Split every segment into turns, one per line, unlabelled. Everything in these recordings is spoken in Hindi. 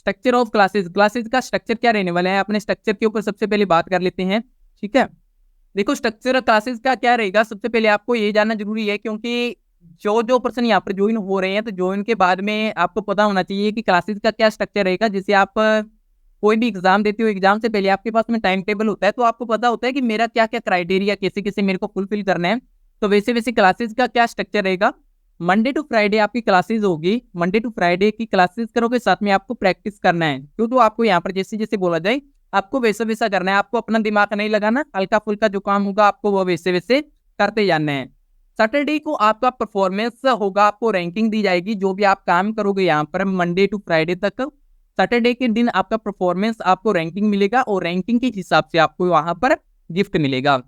स्ट्रक्चर ऑफ क्लासेस, क्लासेस का स्ट्रक्चर क्या रहने वाला है, अपने स्ट्रक्चर के ऊपर सबसे पहले बात कर लेते हैं। ठीक है, देखो स्ट्रक्चर क्लासेस का क्या रहेगा, सबसे पहले आपको ये जानना जरूरी है, क्योंकि जो जो पर्सन यहाँ पर ज्वाइन हो रहे हैं, तो ज्वाइन के बाद में आपको पता होना चाहिए कि क्लासेस का क्या स्ट्रक्चर रहेगा। जैसे आप कोई भी एग्जाम देते हो, एग्जाम से पहले आपके पास में टाइम टेबल होता है, तो आपको पता होता है कि मेरा क्या क्या क्राइटेरिया कैसे कैसे मेरे को फुलफिल करना है। तो वैसे वैसे क्लासेस का क्या स्ट्रक्चर रहेगा, मंडे टू फ्राइडे आपकी क्लासेस होगी, मंडे टू फ्राइडे की क्लासेस करोगे, साथ में आपको प्रैक्टिस करना है। क्यों, तो आपको यहाँ पर जैसे जैसे बोला जाए आपको वैसा वैसा करना है, आपको अपना दिमाग नहीं लगाना, हल्का फुल्का जो काम होगा आपको वो वैसे वैसे करते जाना है। सैटरडे को आपका परफॉर्मेंस होगा, आपको रैंकिंग दी जाएगी, जो भी आप काम करोगे यहाँ पर मंडे टू फ्राइडे तक, सैटरडे के दिन आपका परफॉर्मेंस आपको रैंकिंग मिलेगा, और रैंकिंग के हिसाब से आपको वहां पर गिफ्ट मिलेगा।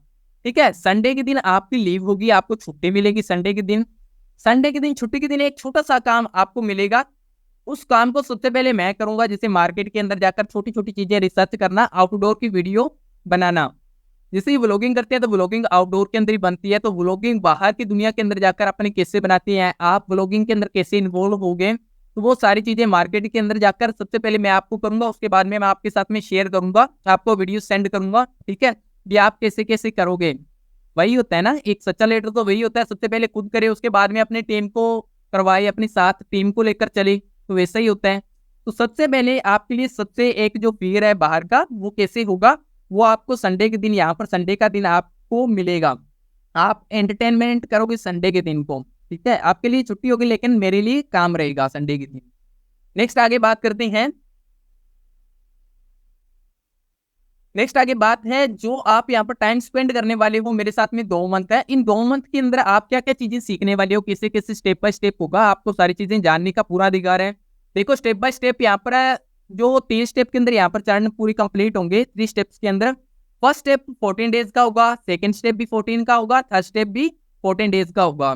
ठीक है, संडे के दिन आपकी लीव होगी, आपको छुट्टी मिलेगी संडे के दिन। संडे के दिन छुट्टी के दिन एक छोटा सा काम आपको मिलेगा, उस काम को सबसे पहले मैं करूंगा, जैसे मार्केट के अंदर जाकर छोटी छोटी चीजें रिसर्च करना, आउटडोर की वीडियो बनाना। जैसे व्लॉगिंग करते हैं तो व्लॉगिंग आउटडोर के अंदर ही बनती है, तो व्लॉगिंग बाहर की दुनिया के अंदर जाकर अपने कैसे बनाते हैं, आप व्लॉगिंग के अंदर कैसे इन्वॉल्व हो गए, तो वो सारी चीजें मार्केट के अंदर जाकर सबसे पहले मैं आपको करूंगा, उसके बाद में मैं आपके साथ में शेयर करूंगा, आपको वीडियो सेंड करूंगा। ठीक है, ये आप कैसे कैसे करोगे, वही होता है ना, एक सच्चा लीडर तो वही होता है, सबसे पहले खुद करे, उसके बाद में अपने टीम को करवाए, अपनी साथ टीम को लेकर चले, तो वैसा ही होता है। तो सबसे पहले आपके लिए सबसे एक जो फियर है बाहर का, वो कैसे होगा, वो आपको संडे के दिन, यहाँ पर संडे का दिन आपको मिलेगा, आप एंटरटेनमेंट करोगे संडे के दिन को। ठीक है, आपके लिए छुट्टी होगी, लेकिन मेरे लिए काम रहेगा संडे के दिन। नेक्स्ट आगे बात करते हैं, नेक्स्ट आगे बात है जो आप यहाँ पर टाइम स्पेंड करने वाले हो मेरे साथ में 2 मंथ है, इन 2 मंथ के अंदर आप क्या क्या चीजें सीखने वाले हो, कैसे कैसे स्टेप बाय स्टेप होगा, आपको सारी चीजें जानने का पूरा अधिकार है। देखो स्टेप बाय स्टेप यहाँ पर है, जो 3 स्टेप के अंदर यहाँ पर चरण पूरी कंप्लीट होंगे, 3 स्टेप्स के अंदर। फर्स्ट स्टेप 14 डेज का होगा, सेकंड स्टेप भी 14 का होगा, थर्ड स्टेप भी 14 डेज का होगा।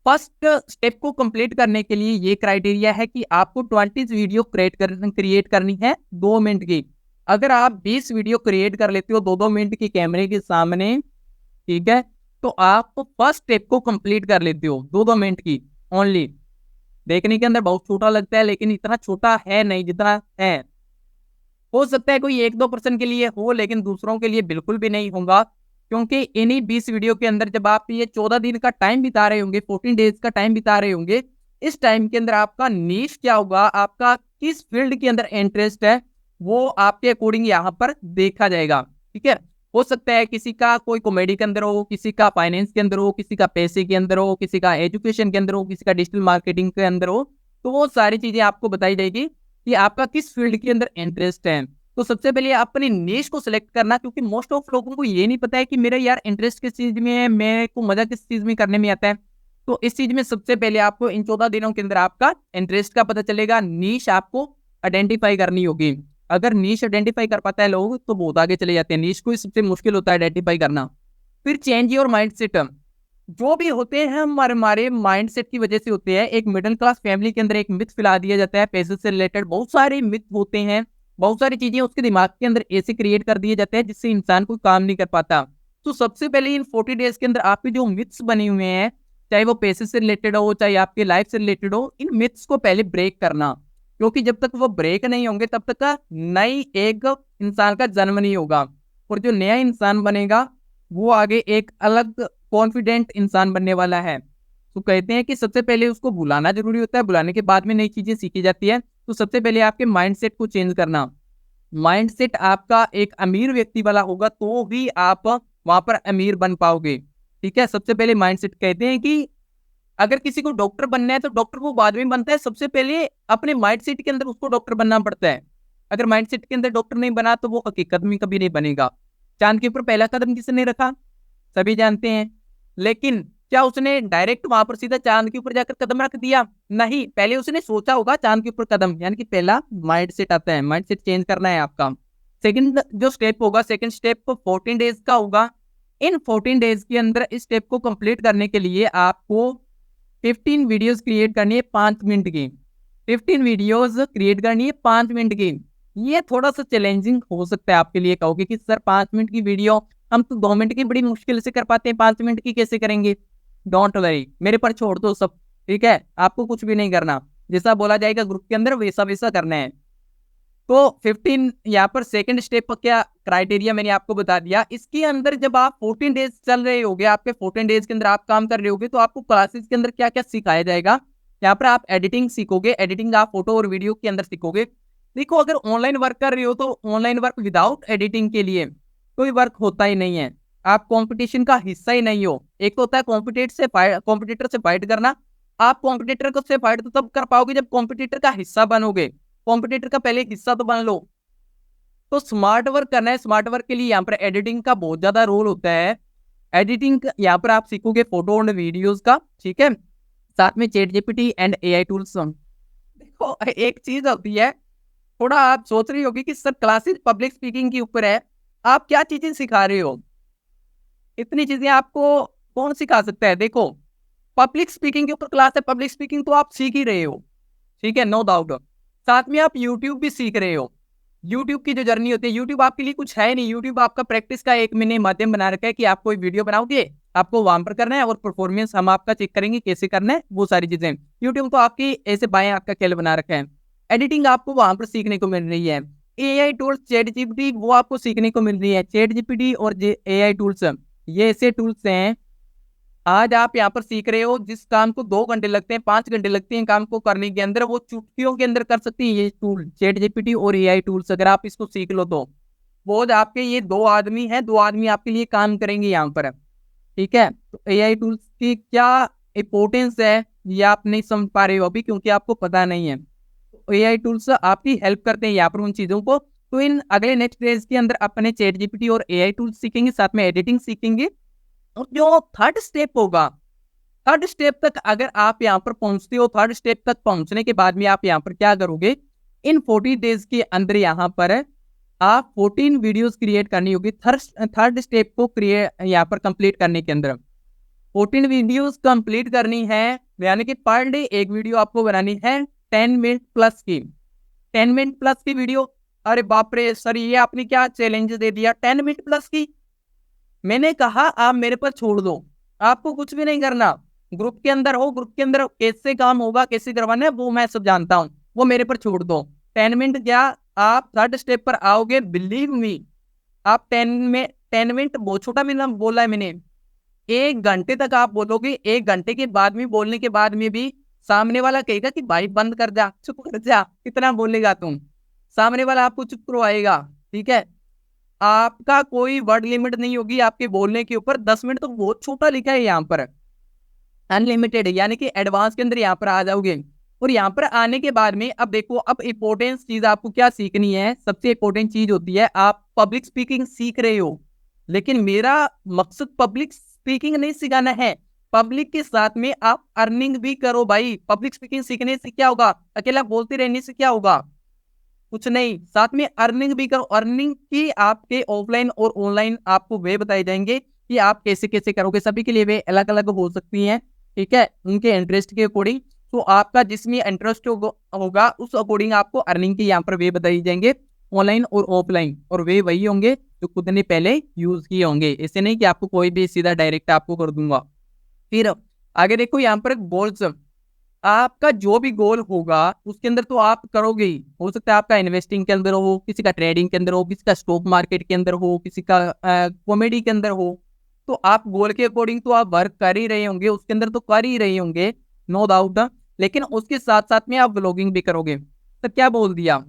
फर्स्ट स्टेप को कंप्लीट करने के लिए ये क्राइटेरिया है कि आपको 20 वीडियो क्रिएट करनी है 2 मिनट की। अगर आप 20 वीडियो क्रिएट कर लेते हो 2-2 मिनट की कैमरे के सामने, ठीक है, तो आप फर्स्ट स्टेप को कंप्लीट कर लेते हो 2-2 मिनट की ओनली। देखने के अंदर बहुत छोटा लगता है, लेकिन इतना छोटा है नहीं जितना है। हो सकता है कोई 1-2% के लिए हो, लेकिन दूसरों के लिए बिल्कुल भी नहीं होगा, क्योंकि इन्हीं 20 वीडियो के अंदर जब आप ये 14 दिन का टाइम बिता रहे होंगे, 14 डेज का टाइम बिता रहे होंगे, इस टाइम के अंदर आपका नीश क्या होगा, आपका किस फील्ड के अंदर इंटरेस्ट है, वो आपके अकॉर्डिंग यहाँ पर देखा जाएगा। ठीक है, हो सकता है किसी का कोई कॉमेडी के अंदर हो, किसी का फाइनेंस के अंदर हो, किसी का पैसे के अंदर हो, किसी का एजुकेशन के अंदर हो, किसी का डिजिटल मार्केटिंग के अंदर हो, तो वो सारी चीजें आपको बताई जाएगी कि आपका किस फील्ड के अंदर इंटरेस्ट है। तो सबसे पहले अपनी नीश को सिलेक्ट करना, क्योंकि मोस्ट ऑफ लोगों को ये नहीं पता है कि मेरा यार इंटरेस्ट किस चीज में है, मेरे को मजा किस चीज में करने में आता है। तो इस चीज में सबसे पहले आपको इन 14 दिनों के अंदर आपका इंटरेस्ट का पता चलेगा, नीश आपको आइडेंटिफाई करनी होगी। अगर नीश आइडेंटिफाई कर पाता है लोग तो बहुत आगे चले जाते हैं, नीश को सबसे मुश्किल होता है आइडेंटिफाई करना। फिर चेंज योर माइंडसेट, जो भी होते हैं हमारे हमारे माइंडसेट की वजह से होते हैं। एक मिडिल क्लास फैमिली के अंदर एक मिथ फैला दिया जाता है, पैसे से रिलेटेड बहुत सारे मिथ होते हैं, बहुत सारी चीजें उसके दिमाग के अंदर ऐसे क्रिएट कर दिए जाते हैं जिससे इंसान कोई काम नहीं कर पाता। तो सबसे पहले इन 40 डेज के अंदर आपके जो मिथ्स बने हुए हैं, चाहे वो पैसे से रिलेटेड हो, चाहे आपके लाइफ से रिलेटेड हो, इन मिथ्स को पहले ब्रेक करना, क्योंकि जब तक वो ब्रेक नहीं होंगे तब तक का नई एक इंसान का जन्म नहीं होगा। और जो नया इंसान बनेगा वो आगे एक अलग कॉन्फिडेंट इंसान बनने वाला है। तो कहते हैं कि सबसे पहले उसको बुलाना जरूरी होता है, बुलाने के बाद में नई चीजें सीखी जाती है। तो सबसे पहले आपके माइंडसेट को चेंज करना, माइंडसेट आपका एक अमीर व्यक्ति वाला होगा तो भी आप वहां पर अमीर बन पाओगे। ठीक है, सबसे पहले माइंडसेट, कहते हैं कि अगर किसी को डॉक्टर बनना है तो डॉक्टर वो बाद में बनता है, सबसे पहले अपने माइंडसेट के अंदर उसको डॉक्टर बनना पड़ता है। अगर माइंडसेट के अंदर डॉक्टर नहीं बना तो वो हकीकत में कभी नहीं बनेगा। चांद के ऊपर पहला कदम किसने रखा, सभी जानते हैं, लेकिन क्या उसने डायरेक्ट वहां पर सीधा चांद के ऊपर जाकर कदम रख दिया, नहीं, पहले उसने सोचा होगा चांद के ऊपर कदम, यानी कि पहला माइंडसेट आता है, माइंडसेट चेंज करना है आपका। सेकंड जो स्टेप होगा, सेकंड स्टेप 14 डेज का होगा। इन 14 डेज के अंदर इस स्टेप को कंप्लीट करने के लिए आपको 15 वीडियोस क्रिएट करनी है 5 मिनट की, 15 वीडियोस क्रिएट करनी है 5 मिनट की। ये थोड़ा सा चैलेंजिंग हो सकता है आपके लिए, कहोगे कि सर 5 मिनट की वीडियो हम तो 2 मिनट की बड़ी मुश्किल से कर पाते हैं, 5 मिनट की कैसे करेंगे। डोंट वरी, मेरे पर छोड़ दो सब, ठीक है, आपको कुछ भी नहीं करना, जैसा बोला जाएगा ग्रुप के अंदर वैसा वैसा करना है। तो 15 यहाँ पर सेकंड स्टेप का क्या क्राइटेरिया मैंने आपको बता दिया। इसके अंदर जब आप 14 डेज चल रहे होगे, आपके 14 डेज के अंदर आप काम कर रहे होगे, तो आपको क्लासेस के अंदर क्या क्या सिखाया जाएगा। यहाँ पर आप एडिटिंग सीखोगे, एडिटिंग आप फोटो और वीडियो के अंदर सीखोगे। देखो, अगर ऑनलाइन वर्क कर रहे हो तो ऑनलाइन वर्क विदाउट एडिटिंग के लिए कोई वर्क होता ही नहीं है। आप कंपटीशन का हिस्सा ही नहीं हो। एक तो होता है कॉम्पिटिटर से फाइट करना। आप कॉम्पिटिटर को से फाइट तो तब कर पाओगे जब कॉम्पिटिटर का हिस्सा बनोगे। कॉम्पिटिटर का पहले हिस्सा तो बन लो। तो स्मार्ट वर्क करना है, स्मार्ट वर्क के लिए यहाँ पर एडिटिंग का बहुत ज्यादा रोल होता है। एडिटिंग यहाँ पर आप सीखोगे फोटो और वीडियोस का, ठीक है, साथ में chat GPT and AI tools. देखो, एक चीज होती है, थोड़ा आप सोच रही होगी कि सर क्लासेस पब्लिक स्पीकिंग के ऊपर है, आप क्या चीजें सिखा रहे हो। इतनी चीजें आपको कौन सिखा सकता है। देखो, पब्लिक स्पीकिंग के ऊपर क्लास है, पब्लिक स्पीकिंग तो आप सीख ही रहे हो, ठीक है, नो डाउट। साथ में आप यूट्यूब भी सीख रहे हो। यूट्यूब की जो जर्नी होती है, यूट्यूब आपके लिए कुछ है नहीं। यूट्यूब आपका प्रैक्टिस का एक मैंने माध्यम बना रखा है कि आप कोई वीडियो बनाओगे, आपको वहां पर करना है और परफॉर्मेंस हम आपका चेक करेंगे कैसे करना है, वो सारी चीजें। यूट्यूब तो आपकी ऐसे बाएं आपका खेल बना रखा है। एडिटिंग आपको वहां पर सीखने को मिल रही है। एआई टूल्स, चैट जीपीटी, वो आपको सीखने को मिल रही है। चैट जीपीटी और एआई टूल्स, ये ऐसे टूल्स हैं आज आप यहाँ पर सीख रहे हो, जिस काम को 2 घंटे लगते हैं, 5 घंटे लगते हैं काम को करने के अंदर, वो चुटकियों के अंदर कर सकती है ये टूल, चैट जीपीटी और एआई टूल्स। अगर आप इसको सीख लो तो वो आपके ये 2 आदमी हैं, 2 आदमी आपके लिए काम करेंगे यहाँ पर, ठीक है। तो एआई टूल्स की क्या इंपॉर्टेंस है ये आप नहीं समझ पा रहे हो अभी, क्योंकि आपको पता नहीं है। एआई टूल्स आपकी हेल्प करते हैं यहाँ पर उन चीजों को। तो इन अगले नेक्स्ट फेज के अंदर अपने चैट जीपीटी और एआई टूल्स सीखेंगे, साथ में एडिटिंग सीखेंगे। और जो थर्ड स्टेप होगा, थर्ड स्टेप तक अगर आप यहाँ पर पहुंचते हो, थर्ड स्टेप तक पहुंचने के बाद में आप यहाँ पर क्या करोगे, इन 40 डेज के अंदर यहाँ पर आप 14 वीडियोस क्रिएट करनी होगी। थर्ड स्टेप को क्रिएट यहाँ पर कंप्लीट करने के अंदर 14 वीडियोस कंप्लीट करनी है, यानी कि पर डे एक वीडियो आपको बनानी है 10 मिनट प्लस की। 10 मिनट प्लस की वीडियो, अरे बाप रे सर, ये आपने क्या चैलेंज दे दिया 10 मिनट प्लस की। मैंने कहा आप मेरे पर छोड़ दो, आपको कुछ भी नहीं करना। ग्रुप के अंदर हो, ग्रुप के अंदर कैसे काम होगा, कैसे करवाना है, वो मैं सब जानता हूँ, वो मेरे पर छोड़ दो। 10 मिनट क्या, आप थर्ड स्टेप पर आओगे, बिलीव मी। आप 10 मिनट बहुत छोटा मिला बोला है मैंने। 1 घंटे तक आप बोलोगे, 1 घंटे के बाद में बोलने के बाद में भी सामने वाला कहेगा कि भाई बंद कर जा, चुप कर जा, कितना बोलेगा तुम। सामने वाला आपको चुप करवाएगा, ठीक है। आपका कोई वर्ड लिमिट नहीं होगी आपके बोलने के ऊपर। 10 मिनट तो बहुत छोटा लिखा है यहाँ पर, अनलिमिटेड, यानी कि एडवांस के अंदर यहाँ पर आ जाओगे। और यहाँ पर आने के बाद में अब देखो, अब इंपॉर्टेंट चीज आपको क्या सीखनी है। सबसे इंपॉर्टेंट चीज होती है, आप पब्लिक स्पीकिंग सीख रहे हो, लेकिन मेरा मकसद पब्लिक स्पीकिंग नहीं सिखाना है। पब्लिक के साथ में आप अर्निंग भी करो भाई। पब्लिक स्पीकिंग सीखने से क्या होगा, अकेला बोलते रहने से क्या होगा, कुछ नहीं, साथ में अर्निंग भी करो। अर्निंग की आपके ऑफलाइन और ऑनलाइन आपको वे बताए जाएंगे कि आप कैसे कैसे करोगे। सभी के लिए वे अलग अलग हो सकती हैं, ठीक है, उनके इंटरेस्ट के अकॉर्डिंग। तो आपका जिसमें इंटरेस्ट होगा उस अकॉर्डिंग आपको अर्निंग के यहाँ पर वे बताई जाएंगे, ऑनलाइन और ऑफलाइन। और वे वही होंगे जो खुद ने पहले यूज किए होंगे। ऐसे नहीं कि आपको कोई भी सीधा डायरेक्ट आपको कर दूंगा। फिर आगे देखो, यहाँ पर गोल्स, आपका जो भी गोल होगा उसके अंदर तो आप करोगे ही। हो सकता है आपका इन्वेस्टिंग के अंदर हो, किसी का ट्रेडिंग के अंदर हो, किसी का स्टॉक मार्केट के अंदर हो, किसी का कॉमेडी के अंदर हो। तो आप गोल के अकॉर्डिंग तो आप वर्क कर ही रहे होंगे, उसके अंदर तो कर ही रहे होंगे, नो डाउट। लेकिन उसके साथ साथ में आप ब्लॉगिंग भी करोगे। तो क्या बोल दिया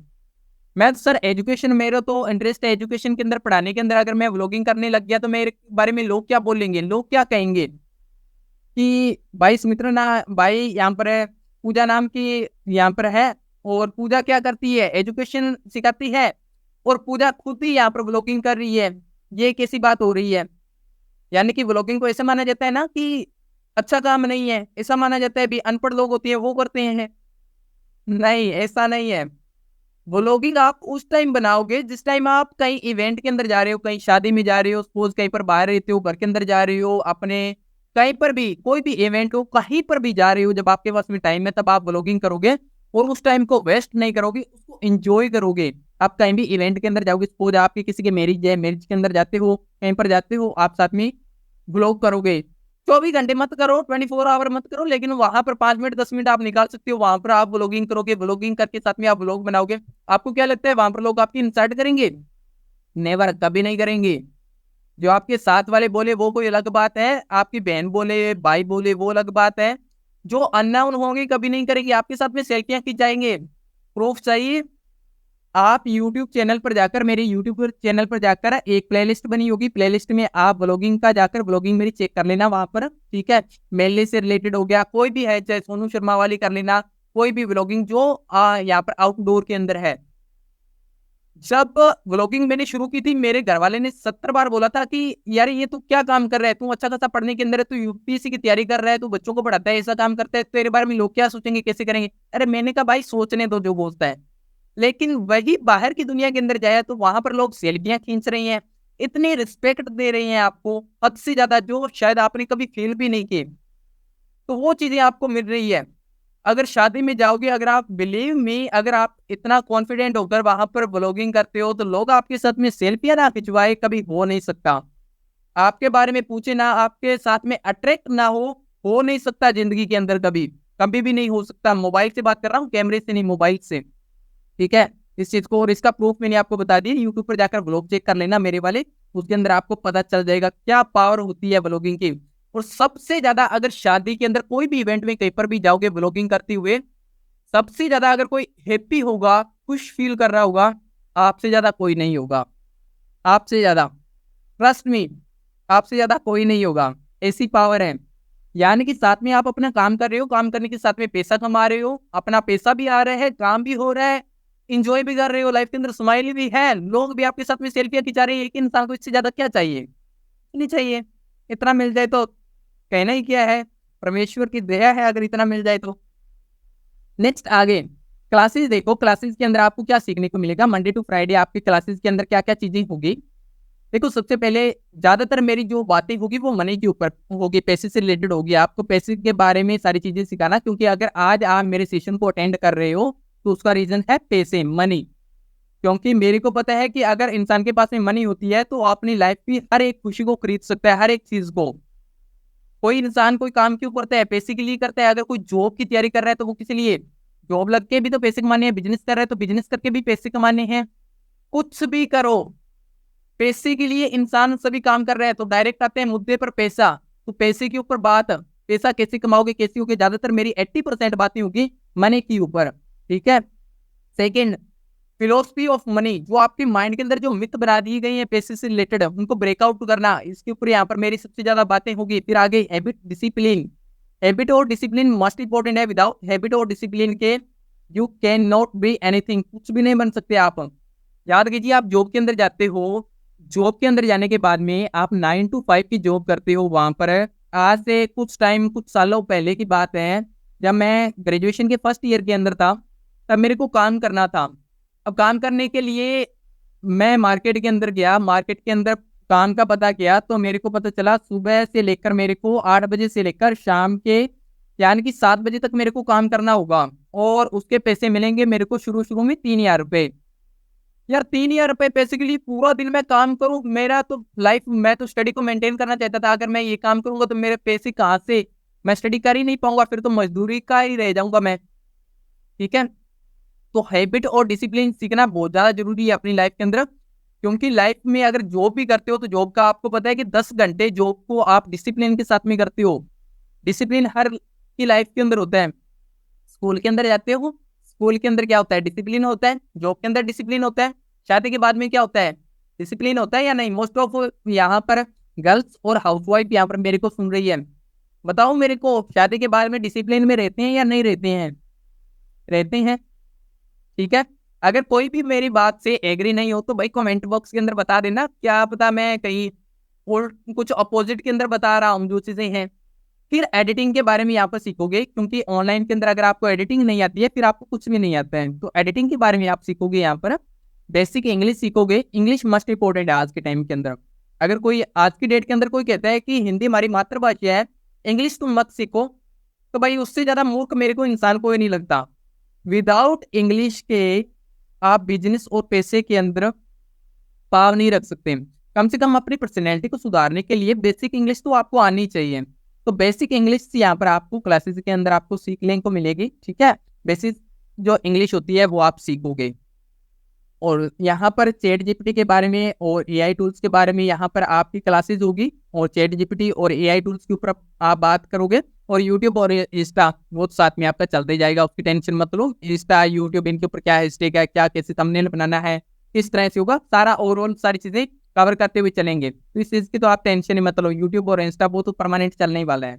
मैं, सर एजुकेशन, मेरा तो इंटरेस्ट है एजुकेशन के अंदर, पढ़ाने के अंदर। अगर मैं व्लॉगिंग करने लग गया तो मेरे बारे में लोग क्या बोलेंगे, लोग क्या कहेंगे कि भाई सुमित्रा ना, भाई यहाँ पर है पूजा नाम की, यहाँ पर है, और पूजा क्या करती है, एजुकेशन सिखाती है, और पूजा खुद ही यहाँ पर व्लॉगिंग कर रही है, ये कैसी बात हो रही है। यानी कि व्लॉगिंग को ऐसा माना जाता है ना कि अच्छा काम नहीं है, ऐसा माना जाता है भी अनपढ़ लोग होते हैं वो करते हैं। नहीं, ऐसा नहीं है। व्लॉगिंग आप उस टाइम बनाओगे जिस टाइम आप कहीं इवेंट के अंदर जा रहे हो, कहीं शादी में जा रहे हो, सपोज कहीं पर बाहर रहते हो, घर के अंदर जा रहे हो, अपने कहीं पर भी कोई भी इवेंट हो, कहीं पर भी जा रहे हो, जब आपके पास में टाइम है तब आप व्लॉगिंग करोगे। और उस टाइम को वेस्ट नहीं करोगे, उसको एंजॉय करोगे। आप कहीं भी इवेंट के अंदर जाओगे, सपोज आपके किसी के मैरिज है, मैरिज के अंदर जाते हो, कहीं पर जाते हो, आप साथ में व्लॉग करोगे। 24 घंटे मत करो, 24 आवर मत करो, लेकिन वहां पर 5 मिनट 10 मिनट आप निकाल सकते हो। वहां पर आप ब्लॉगिंग करोगे, ब्लॉगिंग करके साथ में आप ब्लॉग बनाओगे। आपको क्या लगता है वहां पर लोग आपकी इंसल्ट करेंगे? नेवर, कभी नहीं करेंगे। जो आपके साथ वाले बोले वो कोई अलग बात है, आपकी बहन बोले, भाई बोले, वो अलग बात है। जो अननोन होंगे कभी नहीं करेंगे, आपके साथ में सेल्फियां खिंचाएंगे। प्रूफ चाहिए? आप YouTube चैनल पर जाकर, मेरे YouTube चैनल पर जाकर एक प्लेलिस्ट बनी होगी, प्लेलिस्ट में आप ब्लॉगिंग का जाकर ब्लॉगिंग मेरी चेक कर लेना वहां पर, ठीक है। मेले से रिलेटेड हो गया, कोई भी है, चाहे सोनू शर्मा वाली कर लेना, कोई भी ब्लॉगिंग जो यहाँ पर आउटडोर के अंदर है। जब व्लॉगिंग मैंने शुरू की थी, मेरे घर वाले ने 70 बार बोला था कि यार ये तू क्या काम कर रहा है, तू अच्छा खासा पढ़ने के अंदर है, तू यूपीएससी की तैयारी कर रहा है, तू बच्चों को पढ़ाता है, ऐसा काम करता है, तेरे बारे में लोग क्या सोचेंगे, कैसे करेंगे। अरे मैंने कहा भाई सोचने दो जो बोलता है। लेकिन वही बाहर की दुनिया के अंदर जाया तो वहां पर लोग सेल्फियां खींच रहे हैं, इतनी रिस्पेक्ट दे रहे हैं आपको, हद से ज्यादा, जो शायद आपने कभी फील भी नहीं किए। तो वो चीजें आपको मिल रही है। अगर शादी में जाओगे, अगर आप बिलीव मी, अगर आप इतना कॉन्फिडेंट होकर वहां पर ब्लॉगिंग करते हो तो लोग आपके साथ में सेल्फियां ना खिंचवाए, कभी हो नहीं सकता। आपके बारे में पूछे ना, आपके साथ में अट्रैक्ट ना हो नहीं सकता जिंदगी के अंदर, कभी कभी भी नहीं हो सकता। मोबाइल से बात कर रहा हूँ, कैमरे से नहीं, मोबाइल से, ठीक है। इस चीज को, और इसका प्रूफ मैंने आपको बता दिया। यूट्यूब पर जाकर ब्लॉग चेक कर लेना मेरे वाले, उसके अंदर आपको पता चल जाएगा क्या पावर होती है ब्लॉगिंग की। और सबसे ज्यादा अगर शादी के अंदर कोई भी इवेंट में कहीं पर भी जाओगे ब्लॉगिंग करते हुए, सबसे ज्यादा अगर कोई हैप्पी होगा, खुश फील कर रहा होगा, आपसे ज्यादा कोई नहीं होगा। आपसे ज्यादा, ट्रस्ट मी, आपसे ज्यादा कोई नहीं होगा। ऐसी पावर है। यानी कि साथ में आप अपना काम कर रहे हो, काम करने के साथ में पैसा कमा रहे हो, अपना पैसा भी आ रहा है, काम भी हो रहा है, इंजॉय भी कर रहे हो, लाइफ के अंदर स्माइल भी है, लोग भी आपके साथ में सेल्फियां खिंचा रहे हैं। एक इंसान को इससे ज्यादा क्या चाहिए? नहीं चाहिए। इतना मिल जाए तो कहना ही क्या है, परमेश्वर की दया है अगर इतना मिल जाए तो। नेक्स्ट आगे, क्लासेस देखो, क्लासेस के अंदर आपको क्या सीखने को मिलेगा। मंडे टू फ्राइडे आपके क्लासेस के अंदर क्या क्या चीजें होगी। देखो सबसे पहले ज्यादातर मेरी जो बातें होगी वो मनी के ऊपर होगी, पैसे से रिलेटेड होगी। आपको पैसे के बारे में सारी चीजें सिखाना, क्योंकि अगर आज आप मेरे सेशन को अटेंड कर रहे हो तो उसका रीजन है पैसे, मनी। क्योंकि मेरे को पता है कि अगर इंसान के पास में मनी होती है तो अपनी लाइफ की हर एक खुशी को खरीद सकता है, हर एक चीज को। कोई इंसान कोई काम क्यों करता है? पैसे के लिए करता है। अगर कोई जॉब की तैयारी कर रहा है तो वो किस लिए? जॉब लग के भी तो पैसे कमाने हैं। बिजनेस कर रहा है तो बिजनेस करके भी पैसे कमाने हैं। कुछ भी करो, पैसे के लिए इंसान सभी काम कर रहे हैं। तो डायरेक्ट आते हैं मुद्दे पर, पैसा। तो पैसे के ऊपर बात, पैसा कैसे कमाओगे, कैसे होगे, ज्यादातर मेरी 80% बातें होगी मनी के ऊपर, ठीक है। सेकंड, फिलोसफी ऑफ मनी, जो आपके माइंड के अंदर जो मिथ बना दी गई है पैसे से रिलेटेड, उनको ब्रेकआउट करना, इसके ऊपर यहाँ पर मेरी सबसे ज्यादा बातें होगी। फिर आगे हैबिट, डिसिप्लिन। हैबिट और डिसिप्लिन मस्ट इंपॉर्टेंट है। विदाउट हैबिट और डिसिप्लिन के you can not be anything, कुछ भी नहीं बन सकते आप। याद कीजिए, आप जॉब के अंदर जाते हो, जॉब के अंदर जाने के बाद में आप 9 to 5 की जॉब करते हो वहां पर। आज से कुछ टाइम, कुछ सालों पहले की बात है, जब मैं ग्रेजुएशन के फर्स्ट ईयर के अंदर था, तब मेरे को काम करना था। अब काम करने के लिए मैं मार्केट के अंदर गया, मार्केट के अंदर काम का पता किया तो मेरे को पता चला सुबह से लेकर मेरे को 8 बजे से लेकर शाम के यानी कि 7 बजे तक मेरे को काम करना होगा। और उसके पैसे मिलेंगे मेरे को शुरू शुरू में 3,000 रुपए। यार 3,000 रुपए पैसे के लिए पूरा दिन मैं काम करूं? मेरा तो लाइफ, मैं तो स्टडी को मेंटेन करना चाहता था। अगर मैं ये काम करूंगा तो मेरे पैसे कहाँ से? मैं स्टडी कर ही नहीं पाऊंगा, फिर तो मजदूरी का ही रह जाऊंगा मैं, ठीक है। तो हैबिट और डिसिप्लिन सीखना बहुत ज्यादा जरूरी है अपनी लाइफ के अंदर। क्योंकि लाइफ में अगर जॉब भी करते हो तो जॉब का आपको पता है कि 10 घंटे जॉब को आप डिसिप्लिन के साथ में करते हो। डिसिप्लिन हर की लाइफ के अंदर होता है। स्कूल के अंदर जाते हो, स्कूल के अंदर क्या होता है? डिसिप्लिन होता है। जॉब के अंदर डिसिप्लिन होता है। शादी के बाद में क्या होता है? डिसिप्लिन होता है या नहीं? मोस्ट ऑफ यहाँ पर गर्ल्स और हाउसवाइफ यहाँ पर मेरे को सुन रही है, बताओ मेरे को, शादी के बाद में डिसिप्लिन में रहते हैं या नहीं रहते हैं? रहते हैं, ठीक है। अगर कोई भी मेरी बात से एग्री नहीं हो तो भाई कमेंट बॉक्स के अंदर बता देना, क्या पता मैं कहीं और कुछ अपोजिट के अंदर बता रहा हूँ जो चीजें हैं। फिर एडिटिंग के बारे में यहाँ पर सीखोगे, क्योंकि ऑनलाइन के अंदर अगर आपको एडिटिंग नहीं आती है फिर आपको कुछ भी नहीं आता है। तो एडिटिंग के बारे में आप सीखोगे यहाँ पर। बेसिक इंग्लिश सीखोगे। इंग्लिश मस्ट इंपॉर्टेंट है आज के टाइम के अंदर। अगर कोई आज की डेट के अंदर कोई कहता है कि हिंदी हमारी मातृभाषा है, इंग्लिश तुम मत सीखो, तो भाई उससे ज्यादा मूर्ख मेरे को इंसान कोई नहीं लगता। विदाउट इंग्लिश के आप बिजनेस और पैसे के अंदर पाव नहीं रख सकते। कम से कम अपनी पर्सनैलिटी को सुधारने के लिए बेसिक इंग्लिश तो आपको आनी चाहिए। तो बेसिक इंग्लिश यहाँ पर आपको क्लासेस के अंदर आपको सीखने को मिलेगी, ठीक है। बेसिक जो इंग्लिश होती है वो आप सीखोगे। और यहाँ पर चैट जीपीटी के बारे में और एआई टूल्स के बारे में यहाँ पर आपकी क्लासेस होगी, और चैट जीपीटी और एआई टूल्स के ऊपर आप बात करोगे, और यूट्यूब और इंस्टा वो साथ में आपका चलते जाएगा, उसकी टेंशन मत लो। इंस्टा, यूट्यूब, इनके ऊपर क्या हैशटैग है, क्या कैसे थंबनेल बनाना है, किस तरह से होगा, सारा ओवरऑल सारी चीजें कवर करते हुए चलेंगे। तो इस चीज की तो आप टेंशन ही मत लो, यूट्यूब और इंस्टा वो तो परमानेंट चलने ही वाला है।